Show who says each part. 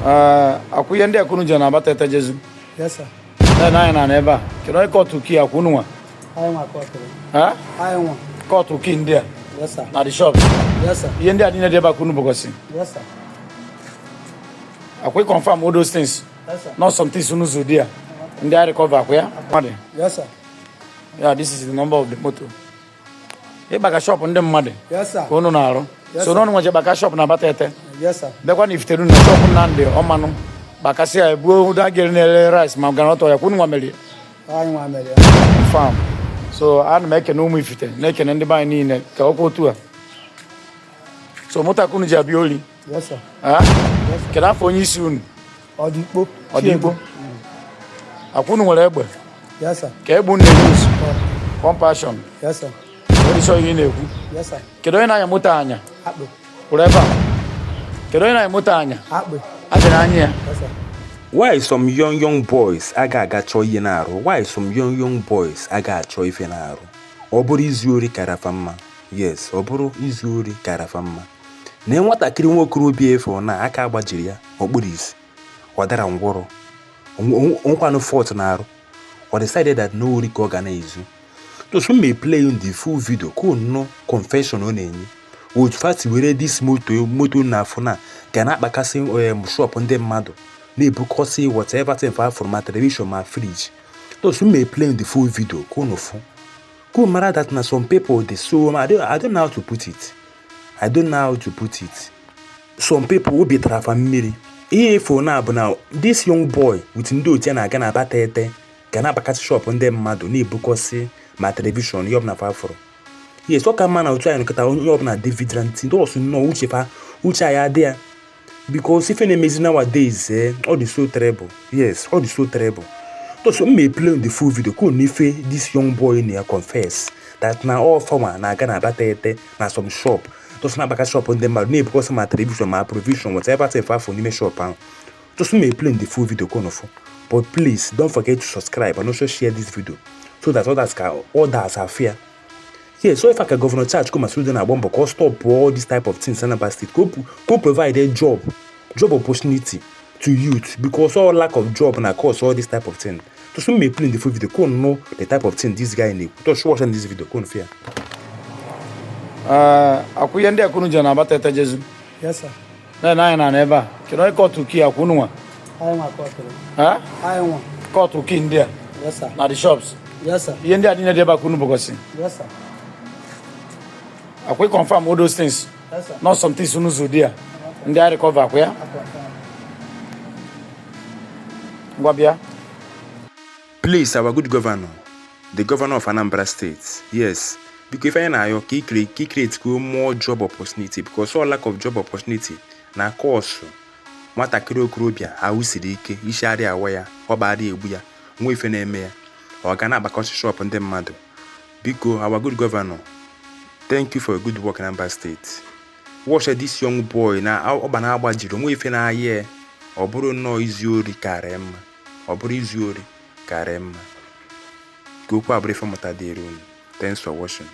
Speaker 1: Akwụnye ndị akụnụ je na abata ete Jesu.
Speaker 2: Yes, sir.
Speaker 1: Na ebe a. Kedu onye kọtụ ki akwụnụ nwa?
Speaker 2: I want coffee.
Speaker 1: Ha?
Speaker 2: I want.
Speaker 1: Kọtụ ki ndị a.
Speaker 2: Yes, sir.
Speaker 1: Na the shops.
Speaker 2: Yes, sir.
Speaker 1: Ihe ndị a niile dị ebe akụnụ bụgosi.
Speaker 2: Yes, sir.
Speaker 1: Akwụnye confirm all those things.
Speaker 2: Yes, sir.
Speaker 1: Not some things unu zo there. Ndị a recover akwụya.
Speaker 2: Yes, sir.
Speaker 1: Yeah, this is the number of the motor. Ịbaka shop ndị mmadụ.
Speaker 2: Yes, sir.
Speaker 1: Ka unu na-arụ. So n'ọnụ nweje baka shop na abata ete.
Speaker 2: Yes, sir.
Speaker 1: Bekwa na ifiteru na shop Nnamdi ọmanụ. Bakasị ya ebuo ụda gere na-ele rice ma ganọtọ ya kwunu nwa mere.
Speaker 2: I want me.
Speaker 1: Farm. So ana m ekene ụmụ ifite na-ekene ndị be anyị niile ka ọkwa otu a. So moto akụnụ ji abịa oli.
Speaker 2: Yes, sir.
Speaker 1: Kedu afọ onye isi unu?
Speaker 2: Ọdịgbo.
Speaker 1: Akwụnụ nwere egbe.
Speaker 2: Yes, sir.
Speaker 1: Ka egbe na-use. Compassion.
Speaker 2: Yes, sir.
Speaker 1: Onye isi onye na-ekwu.
Speaker 2: Yes, sir.
Speaker 1: Kedu onye na-anya moto anya?
Speaker 2: Akpụ.
Speaker 1: Kwụrụ ebe a. Kedu onye na-anya moto anya?
Speaker 2: Akpụ.
Speaker 1: Adịrị anya ya.
Speaker 2: Yes, sir.
Speaker 3: Why some young boys aga chọọ ihe na-arụ? Why some young boys aga achọ ife na-arụ? Ọ bụrụ izu ori karafa mma. Yes, ọ bụrụ izu ori karafa mma. Na nwatakịrị nwokorobịa efu na aka agbajiri ya okpuru isi. Ọ dara ngwọrọ. Nkwanụ fort na-arụ. Or decided that no ori ka ọ ga na-ezu. So may play in the full video ko no confession ọ na-enye. Would fast were this moto na afọ na ga na-akpakasị shop ndị mmadụ. Na-ebukọsị whatever thing from my television, my fridge. Those who may play in the full video, go matter that na some people they so I don't know how to put it. I don't know how to put it. Some people will be trafamiri. For now, this young boy with ndo na gana batete, gana bakati shop on them mado, na-ebukọsị my television, yob na fafro. Yes, what can man out try and cut out yob na David Rantin, also know which I are there. Because if any amazing nowadays, all is so terrible. Yes, all is so terrible. So may play in the full video. Could this young boy in here confess that now all farmer na gonna batete na some shop. Just not back a shop on them because my television, my provision, whatever say for me shop. Just may play in the full video. But please don't forget to subscribe and also share this video so that others are fair. Yeah, so if I can governor charge come as student at one because stop all this type of things in Anambra State, go provide a job opportunity to youth because all lack of job and cause all this type of thing. So soon may play in the full video, go know the type of thing this guy need. Just watch this video, go fear.
Speaker 1: Akwụnye ndị akụnụ je na abata ete Jesu.
Speaker 2: Yes, sir.
Speaker 1: Na ebe a. Kedu onye kọtụ ki akwụnụ nwa?
Speaker 2: I want coffee.
Speaker 1: Ha?
Speaker 2: I want.
Speaker 1: Kọtụ ki ndị a.
Speaker 2: Yes, sir.
Speaker 1: Na the shops.
Speaker 2: Yes, sir.
Speaker 1: Ihe ndị a niile dị ebe akụnụ bụgosi.
Speaker 2: Yes, sir.
Speaker 1: Akwụnye confirm all those things.
Speaker 2: Yes, sir.
Speaker 1: Not some things unu zo there. Ndị a recover akwụya. Ngwa bịa.
Speaker 3: Please, our good governor, the governor of Anambra State, yes, because if I know he create more job opportunity because all lack of job opportunity na cause nwatakịrị okorobịa ahụ siri ike isi arịa awa ya ọ ba arịa egbu ya nwa ife na-eme ya ọ ga na-agbakọsị shop ndị mmadụ. Biko, our good governor, thank you for your good work in Anambra State. Watch this young boy na ọba na-agbajiri nwa ife na-ayị ọ bụrụ nnọọ izu ori karịa mma. Ọ bụrụ izu ori karịa mma. Ka okwu abụrụ ife mụta dịrị unu. Thanks for watching.